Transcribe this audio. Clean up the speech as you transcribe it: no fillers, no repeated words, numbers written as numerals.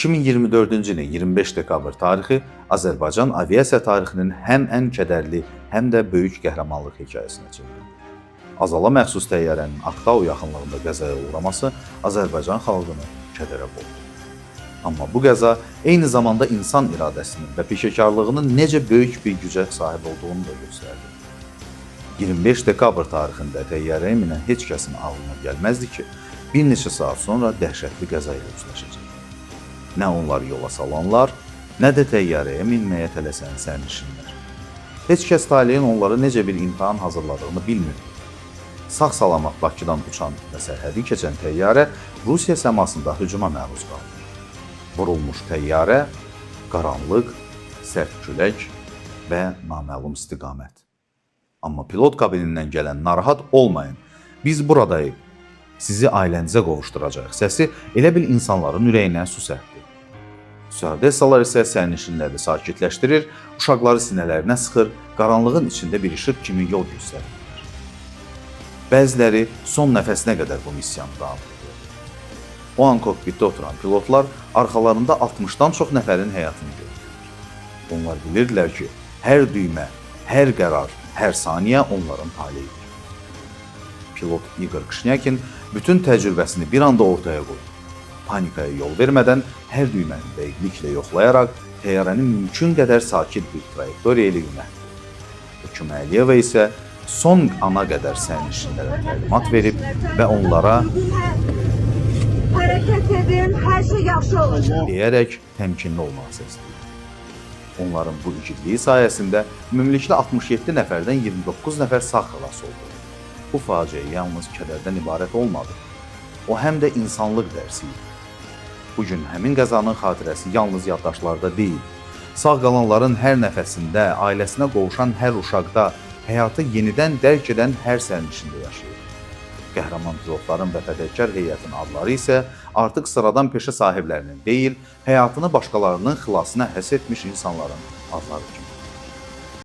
2024-cü ilin 25 dekabr tarixi Azərbaycan aviasiya tarixinin həm ən kədərli, həm də böyük qəhrəmanlıq hekayəsinə çevrildi. Azala məxsus təyyarənin Aktau yaxınlığında qəzaya uğraması Azərbaycan xalqını kədərə boğdu. Amma bu qəza eyni zamanda insan iradəsinin və peşəkarlığının necə böyük bir gücə sahib olduğunu da göstərdi. 25 dekabr tarixində təyyarəyə minən heç kəsin ağlına gəlməzdi ki, bir neçə saat sonra dəhşətli qəza ilə üzləşəcək. Nə onları yola salanlar, nə də təyyarəyə minməyə tələsən sərnişinlər. Heç kəs taleyin onları necə bir imtahan hazırladığını bilmirdi. Sağ-salamat Bakıdan uçan və sərhədi keçən təyyarə Rusiya səmasında hücuma məruz qaldı. Vurulmuş təyyarə, qaranlıq, sərt külək və naməlum istiqamət. Amma pilot kabinindən gələn "narahat olmayın, biz buradayıq, sizi ailənizə qovuşduracaq" səsi elə bil insanların ürəyinə su sərpdi. Stüardessalar isə sərnişinləri sakitləşdirir, uşaqları sinələrinə sıxır, qaranlığın içində bir işıq kimi yol göstərirlər. Bəziləri son nəfəsinə qədər bu missiyanı davam edir. O an kokpitdə oturan pilotlar arxalarında 60-dan çox nəfərin həyatını görürlər. Onlar bilirdilər ki, hər düymə, hər qərar, hər saniyə onların taleyidir. Pilot Igor Kışnyakin bütün təcrübəsini bir anda ortaya qoydu. Panikaya yol vermədən hər düyməni dəqiqliklə yoxlayaraq təyyarəni mümkün qədər sakit bir trayektoriya ilə yönəltdi. Köməkliyeva isə son ana qədər sərnişinlərə təlimat verib və onlara "Hərəkət edin, hər şey yaxşı olacaq" deyərək təmkinli olmağı səsləyirdi. Onların bu igidliyi sayəsində ümumilikdə 67 nəfərdən 29 nəfər sağ xilas oldu. Bu faciə yalnız kədərdən ibarət olmadı. O həm də insanlıq dərsi idi. Bugün həmin qəzanın xatirəsi yalnız yaddaşlarda deyil, sağ qalanların hər nəfəsində, ailəsinə qovuşan hər uşaqda, həyatı yenidən dərk edən hər sərnişində yaşayır. Qəhrəman pilotların və fədakar heyətin adları isə artıq sıradan peşə sahiblərinin deyil, həyatını başqalarının xilasına həsr etmiş insanların adları kimi.